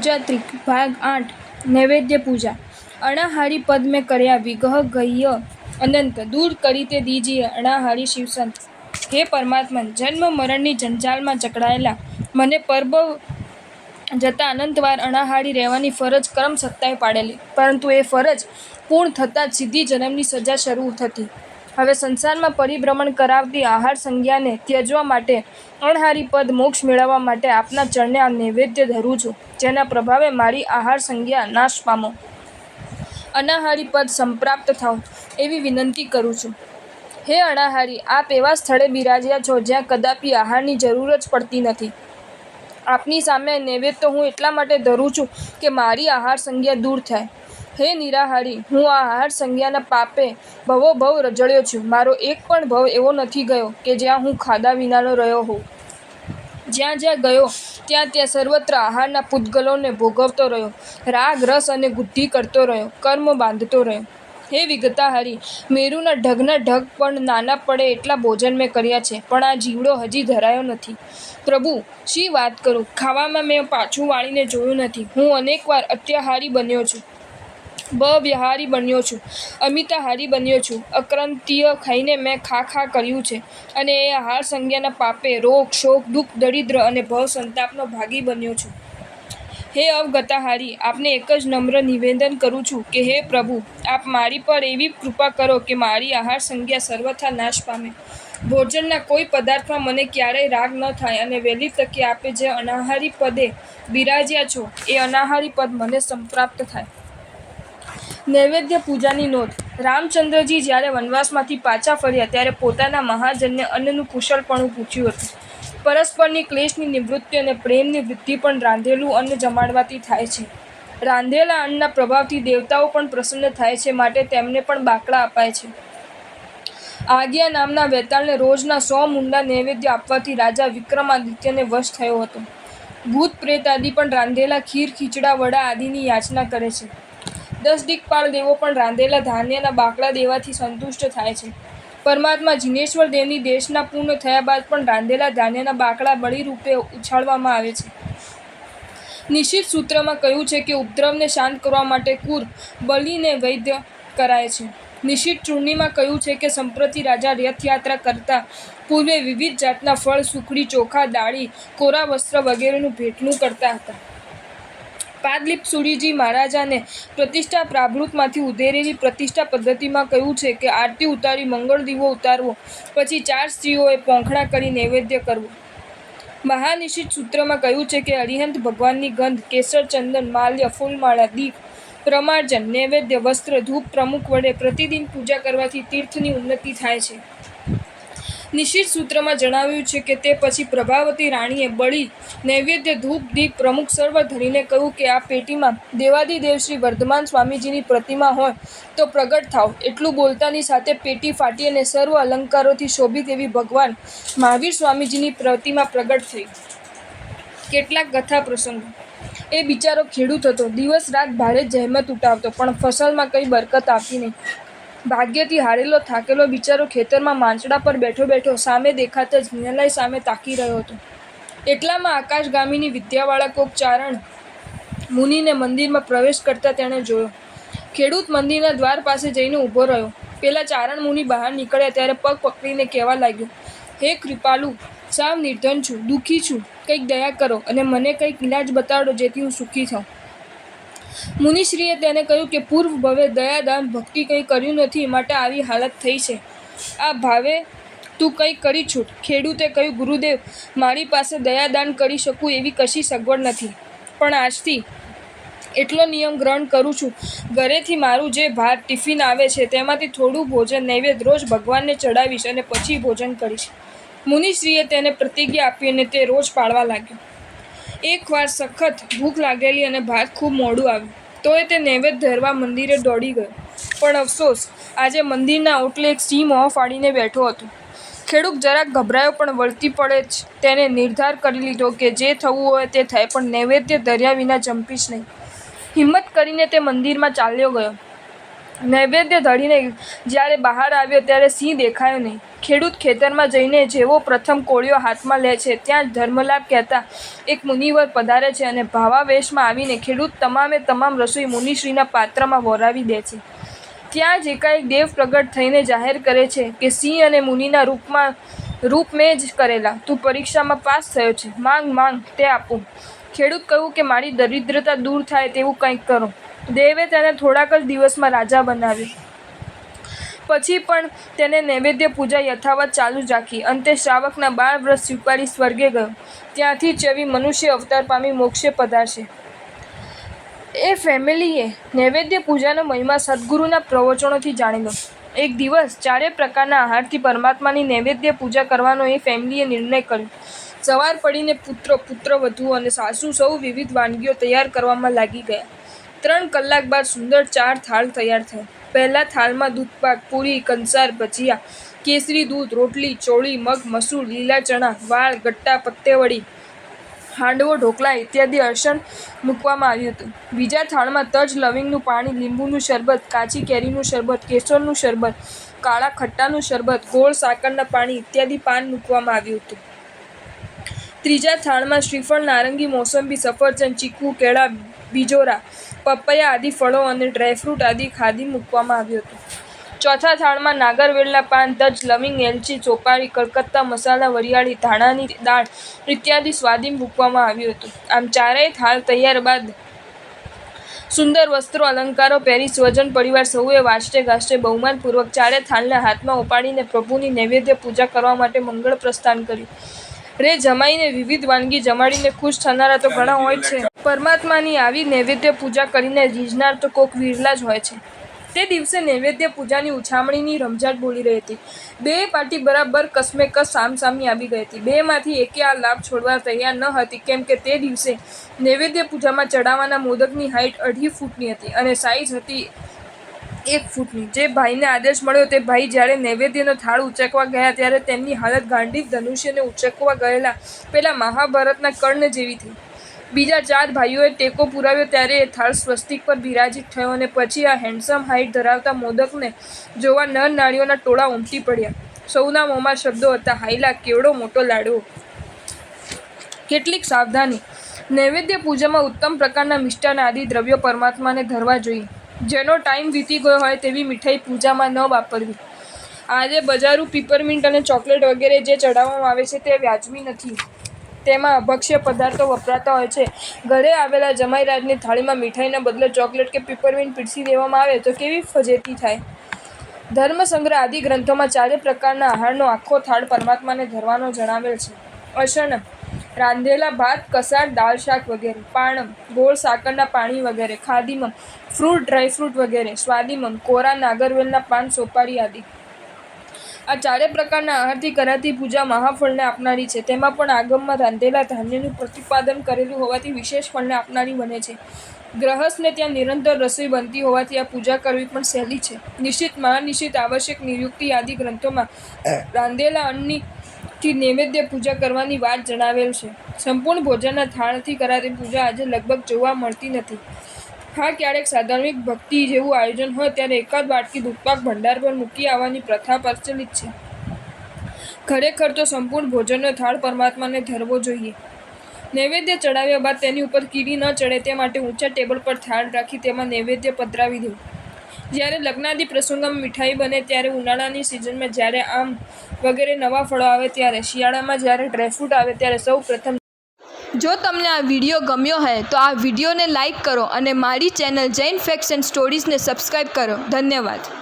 पूजा त्रिक भाग 8 नैवेद्य पूजा अणाहारी पद में कर्या विगह गह्य अनंत दूर करी ते दीजिए अणाहारी शिवसंत। हे परमात्मन, जन्म मरणની જંજાલમાં જકડાયેલા મને પરબવ જતા અનંતવાર અણાહારી રહેવાની ફરજ કર્મ સત્તાએ પાડેલી, પરંતુ એ ફરજ પૂર્ણ થતાં જ સીધી જન્મની સજા શરૂ થતી। હવે સંસારમાં પરિભ્રમણ કરાવતી આહાર સંજ્ઞાને ત્યજવા માટે અણહારી પદ મોક્ષ મેળવવા માટે આપના ચરણે આ નૈવેદ્ય ધરું છું, જેના પ્રભાવે મારી આહાર સંજ્ઞા નાશ પામો, અનાહારી પદ સંપ્રાપ્ત થાવ એવી વિનંતી કરું છું। હે અણાહારી, આપ એવા સ્થળે બિરાજ્યા છો જ્યાં કદાપી આહારની જરૂર જ પડતી નથી। આપની સામે નૈવેદ્ય તો હું એટલા માટે ધરું છું કે મારી આહાર સંજ્ઞા દૂર થાય। હે નિરાહારી, હું આ આહાર સંજ્ઞાના પાપે ભવો ભવ રજળ્યો છું। મારો એક પણ ભવ એવો નથી ગયો કે જ્યાં હું ખાધા વિનાનો રહ્યો હોઉં। જ્યાં જ્યાં ગયો ત્યાં સર્વત્ર આહારના પૂતગલોને ભોગવતો રહ્યો, રાગ રસ અને બુદ્ધિ કરતો રહ્યો, કર્મ બાંધતો રહ્યો। હે વિગતાહારી, મેરુના ઢગના ઢગ પણ નાના પડે એટલા ભોજન મેં કર્યા છે, પણ આ જીવડો હજી ધરાયો નથી। પ્રભુ, શી વાત કરું, ખાવામાં મેં પાછું વાળીને જોયું નથી। હું અનેકવાર અત્યાહારી બન્યો છું, બવ્યહારી બન્યો છું, અમિતાહારી બન્યો છું। અક્રાંતિય ખાઈને મેં ખા ખા કર્યું છે, અને એ આહાર સંજ્ઞાના પાપે રોગ શોક દુઃખ દરિદ્ર અને ભવ સંતાપનો ભાગી બન્યો છું। હે અવગતાહારી, આપને એક જ નમ્ર નિવેદન કરું છું કે હે પ્રભુ, આપ મારી પર એવી કૃપા કરો કે મારી આહાર સંજ્ઞા સર્વથા નાશ પામે, ભોજનના કોઈ પદાર્થમાં મને ક્યારેય રાગ ન થાય, અને વહેલી તકે આપે જે અનાહારી પદે બિરાજ્યા છો એ અનાહારી પદ મને સંપ્રાપ્ત થાય। નૈવેદ્ય પૂજાની નોંધ। રામચંદ્રજી જ્યારે વનવાસમાંથી પાછા ફર્યા ત્યારે પોતાના મહાજનને અન્નનું કુશળપણું પૂછ્યું હતું। પરસ્પરની ક્લેશની નિવૃત્તિ અને પ્રેમની વૃદ્ધિ પણ રાંધેલું અન્ન જમાડવાથી થાય છે। રાંધેલા અન્નના પ્રભાવથી દેવતાઓ પણ પ્રસન્ન થાય છે, માટે તેમને પણ બાકડા અપાય છે। આજ્ઞા નામના વેતાળને રોજના 100 મુંડા નૈવેદ્ય આપવાથી રાજા વિક્રમાદિત્યને વશ થયો હતો। ભૂત પ્રેત આદિ પણ રાંધેલા ખીર ખીચડા વડા આદિની યાચના કરે છે। 10 દિક્પાળ દેવો પણ રાંધેલા ધાન્યના બાકડા દેવાથી સંતુષ્ટ થાય છે। પરમાત્મા જીનેશ્વર દેવની દેશના પૂર્ણ થયા બાદ પણ રાંધેલા ધાન્યના બાકડા બળી રૂપે ઉછાળવામાં આવે છે। નિશ્ચિત સૂત્રમાં કહ્યું છે કે ઉપદ્રવને શાંત કરવા માટે કુર બલિને વૈદ્ય કરાય છે। નિશ્ચિત ચૂર્ણીમાં કહ્યું છે કે સંપ્રતિ રાજા રથયાત્રા કરતા પૂર્વે વિવિધ જાતના ફળ, સુખડી, ચોખા, દાળી, કોરા વસ્ત્ર વગેરેનું ભેટનું કરતા હતા। પાદલિપ સુરીજી મહારાજાને પ્રતિષ્ઠા પ્રાભૃતમાંથી ઉધેરેલી પ્રતિષ્ઠા પદ્ધતિમાં કહ્યું છે કે આરતી ઉતારી મંગળ દીવો ઉતારવો, પછી 4 સ્ત્રીઓએ પોંખણા કરી નૈવેદ્ય કરવો। મહાનિશ્ચિત સૂત્રમાં કહ્યું છે કે અરિહંત ભગવાનની ગંધ, કેસર, ચંદન, માલ્ય, ફૂલમાળા, દીપ, પ્રમાર્જન, નૈવેદ્ય, વસ્ત્ર, ધૂપ પ્રમુખ વડે પ્રતિદિન પૂજા કરવાથી તીર્થની ઉન્નતિ થાય છે। નિશ્ચિત સૂત્રમાં જણાવ્યું છે કે તે પછી પ્રભાવતી રાણીએ બળી, નૈવેદ્ય, ધૂપ, દીપ પ્રમુખ સર્વ ધરીને કહ્યું કે આ પેટીમાં દેવાદિદેવ શ્રી વર્ધમાન સ્વામીજીની પ્રતિમા હોય તો પ્રગટ થાવ। એટલું બોલતાની સાથે પેટી ફાટી અને સર્વ અલંકારોથી શોભિત એવી ભગવાન મહાવીર સ્વામીજીની પ્રતિમા પ્રગટ થઈ। કેટલાક કથા પ્રસંગો। એ બિચારો ખેડૂત હતો, દિવસ રાત ભારે જહેમત ઉઠાવતો, પણ ફસલમાં કંઈ બરકત આવતી નહીં। ભાગ્યથી હારેલો થાકેલો બિચારો ખેતરમાં માંચડા પર બેઠો બેઠો સામે દેખાતા જ હિમાલય સામે તાકી રહ્યો હતો। એટલામાં આકાશગામીની વિદ્યાવાળા કોક ચારણ મુનિને મંદિરમાં પ્રવેશ કરતા તેણે જોયો। ખેડૂત મંદિરના દ્વાર પાસે જઈને ઊભો રહ્યો। પેલા ચારણ મુનિ બહાર નીકળ્યા ત્યારે પગ પકડીને કહેવા લાગ્યો, હે કૃપાલુ, સાવ નિર્ધન છું, દુઃખી છું, કંઈક દયા કરો અને મને કંઈક ઇલાજ બતાડો જેથી હું સુખી થાઉં। મુનિશ્રીએ તેને કહ્યું કે પૂર્વ ભવે દયાદાન ભક્તિ કંઈ કર્યું નથી, માટે આવી હાલત થઈ છે। આ ભાવે તું કંઈ કરી છૂટ। ખેડૂતે કહ્યું, ગુરુદેવ, મારી પાસે દયાદાન કરી શકું એવી કશી સગવડ નથી, પણ આજથી એટલો નિયમ ગ્રહણ કરું છું, ઘરેથી મારું જે ભાત ટિફિન આવે છે તેમાંથી થોડું ભોજન નૈવેદ્ય રોજ ભગવાનને ચડાવીશ અને પછી ભોજન કરીશ। મુનિશ્રીએ તેને પ્રતિજ્ઞા આપી અને તે રોજ પાળવા લાગ્યો। એકવાર સખત ભૂખ લાગેલી અને ભાત ખૂબ મોડું આવ્યું, તોય તે નૈવેદ્ય ધરવા મંદિરે દોડી ગયો, પણ અફસોસ, આજે મંદિરના ઓટલે એક સિંહ મોં ફાડીને બેઠો હતો। ખેડૂત જરાક ગભરાયો, પણ વળતી પડે જ તેને નિર્ધાર કરી લીધો કે જે થવું હોય તે થાય, પણ નૈવેદ્ય ધર્યા વિના જંપીશ નહીં। હિંમત કરીને તે મંદિરમાં ચાલ્યો ગયો। નૈવેદ્ય ધરીને જ્યારે બહાર આવ્યો ત્યારે સિંહ દેખાયો નહીં. ખેડૂત ખેતરમાં જઈને જેવો પ્રથમ કોળિયો હાથમાં લે છે ત્યાં જ ધર્મલાભ કહેતા એક મુનિવર પધારે છે અને ભાવાવેશમાં આવીને ખેડૂત તમામ રસોઈ મુનિશ્રીના પાત્રમાં વહોરાવી દે છે. ત્યાં જ એકાએક દેવ પ્રગટ થઈને જાહેર કરે છે કે સિંહ અને મુનિના રૂપ મેં જ કરેલા. તું પરીક્ષામાં પાસ થયો છે, માંગ તે આપું. ખેડૂત કહ્યું કે મારી દરિદ્રતા દૂર થાય તેવું કંઈક કરો. દેવે તેને થોડાક જ દિવસમાં રાજા બનાવ્યો. પછી પણ તેને નૈવેદ્ય પૂજા યથાવત ચાલુ જ રાખી. અંતે શ્રાવકના 12 વ્રત સ્વીકારી સ્વર્ગે ગયો. ત્યાંથી ચવી મનુષ્ય અવતાર પામી મોક્ષે પધારશે. એ ફેમિલીએ નૈવેદ્ય પૂજાનો મહિમા સદગુરુના પ્રવચનોથી જાણેલો. એક દિવસ 4 પ્રકારના આહારથી પરમાત્માની નૈવેદ્ય પૂજા કરવાનો એ ફેમિલીએ નિર્ણય કર્યો. સવાર પડીને પુત્રવધુ અને સાસુ સૌ વિવિધ વાનગીઓ તૈયાર કરવામાં લાગી ગયા. 3 કલાક બાદ સુંદર 4 થાળ તૈયાર થયા. પહેલા થાળમાં દૂધપાક, પૂરી, કંસાર, ભજીયા, કેસરી દૂધ, રોટલી, ચોળી, મગ, મસૂર, લીલા ચણા, વાળ, ગટ્ટા, પત્તેવડી, હાંડવો, ઢોકળા ઇત્યાદિ અર્શન મૂકવામાં આવ્યું હતું. બીજા થાળમાં તજ, લવિંગનું પાણી, લીંબુનું શરબત, કાચી કેરીનું શરબત, કેસરનું શરબત, કાળા ખટ્ટાનું શરબત, ગોળ સાકરના પાણી ઇત્યાદિ પાન મૂકવામાં આવ્યું હતું. ત્રીજા થાળમાં શ્રીફળ, નારંગી, મોસંબી, સફરજન, ચીકુ, કેળા, બીજોરા, પપૈયા આદિ ફળો અને ડ્રાયફ્રૂટ આદિ ખાદી મૂકવામાં આવ્યું હતું. ચોથા થાળમાં નાગરવેલના પાન, તજ, લવિંગ, એલચી, ચોપારી, કલકત્તા મસાલા, વરિયાળી, ધાણાની દાળ ઇત્યાદિ સ્વાદી મૂકવામાં આવ્યું હતું. આમ 4 થાળ તૈયાર બાદ સુંદર વસ્ત્રો અલંકારો પહેરી સ્વજન પરિવાર સૌએ વાજતે ગાજતે બહુમાનપૂર્વક 4 થાળને હાથમાં ઉપાડીને પ્રભુની નૈવેદ્ય પૂજા કરવા માટે મંગળ પ્રસ્થાન કર્યું. રે જમાઈને વિવિધ વાનગી જમાડીને ખુશ થનારા તો ઘણા હોય છે. પરમાત્માની આવી નૈવેદ્ય પૂજા કરીને રીઝનાર તો કોક વિરલા જ હોય છે. તે દિવસે નૈવેદ્ય પૂજાની ઉછામણીની રમઝાટ બોલી રહી હતી. 2 પાર્ટી બરાબર કસમેકસ સામસામી આવી ગઈ હતી. 2માંથી એકે આ લાભ છોડવા તૈયાર ન હતી, કેમ કે તે દિવસે નૈવેદ્ય પૂજામાં ચડાવવાના મોદકની હાઇટ 2.5 ફૂટની હતી અને સાઇઝ હતી 1 ફૂટની. જે ભાઈને આદેશ મળ્યો તે ભાઈ જ્યારે નૈવેદ્યનો થાળ ઉંચકવા ગયા ત્યારે તેમની હાલત ગાંડીવ ધનુષ્યને ઉંચકવા ગયેલા પેલા મહાભારતના કર્ણ જેવી થઈ. બીજા 4 ભાઈઓએ ટેકો પુરાવ્યો ત્યારે એ થાળ સ્વસ્તિક પર બિરાજિત થયો અને પછી આ હેન્ડસમ હાઇટ ધરાવતા મોદકને જોવા નર નાળીઓના ટોળા ઉમટી પડ્યા. સૌના મોંમાં શબ્દો હતા, હાયલા કેવડો મોટો લાડવો. કેટલીક સાવધાની. નૈવેદ્ય પૂજામાં ઉત્તમ પ્રકારના મિષ્ટાન આદિ દ્રવ્યો પરમાત્માને ધરવા જોઈએ. જેનો ટાઈમ વીતી ગયો હોય તેવી મીઠાઈ પૂજામાં ન વાપરવી. આજે બજારું પીપરમિન્ટ અને ચોકલેટ વગેરે જે ચડાવવામાં આવે છે તે વ્યાજબી નથી. તેમાં અભક્ષ્ય પદાર્થો વપરાતા હોય છે. ઘરે આવેલા જમાઈરાજની થાળીમાં મીઠાઈના બદલે ચોકલેટ કે પીપરમિન્ટ પીરસી દેવામાં આવે તો કેવી ફજેતી થાય. ધર્મસંગ્રહ આદિ ગ્રંથોમાં 4 પ્રકારના આહારનો આખો થાળ પરમાત્માને ધરવાનો જણાવેલ છે. અશનમ, રાંધેલા ભાત, કસાર, દાળ શાક વગેરે. પાણમ, ગોળ સાકરના પાણી વગેરે. ખાદીમમ, ફ્રૂટ, ડ્રાયફ્રૂટ વગેરે. સ્વાદીમમ, કોરા નાગરવેલના પાન, સોપારી આદિ. આ 4 પ્રકારના આહારથી કરાતી પૂજા મહાફળને આપનારી છે. તેમાં પણ આગમમાં રાંધેલા ધાન્યનું પ્રતિપાદન કરેલું હોવાથી વિશેષ ફળને આપનારી બને છે. ગ્રહસ્થને ત્યાં નિરંતર રસોઈ બનતી હોવાથી આ પૂજા કરવી પણ સહેલી છે. નિશ્ચિત, મહાનિશ્ચિત, આવશ્યક, નિયુક્તિ આદિ ગ્રંથોમાં રાંધેલા અન્નથી નૈવેદ્ય પૂજા કરવાની વાત જણાવેલ છે. સંપૂર્ણ ભોજનના થાળથી કરાતી પૂજા આજે લગભગ જોવા મળતી નથી. હા, ક્યારેક સાધાર્મિક ભક્તિ જેવું આયોજન હોય ત્યારે એકાદ વાટકી દૂધપાક ભંડાર પર મૂકી આવવાની પ્રથા પ્રચલિત છે. ખરેખર તો સંપૂર્ણ ભોજનનો થાળ પરમાત્માને ધરવો જોઈએ. નૈવેદ્ય ચડાવ્યા બાદ તેની ઉપર કીડી ન ચડે તે માટે ઊંચા ટેબલ પર થાળ રાખી તેમાં નૈવેદ્ય પધરાવી દેવું. જ્યારે લગ્નાદિ પ્રસંગોમાં મીઠાઈ બને ત્યારે, ઉનાળાની સિઝનમાં જ્યારે આમ વગેરે નવા ફળો આવે ત્યારે, શિયાળામાં જ્યારે ડ્રાયફ્રૂટ આવે ત્યારે સૌ પ્રથમ. જો તમને આ વિડીયો ગમ્યો હોય તો આ વિડીયોને લાઈક કરો અને મારી ચેનલ જૈન ફેક્ટ્સ એન્ડ સ્ટોરીઝને સબસ્ક્રાઈબ કરો. ધન્યવાદ.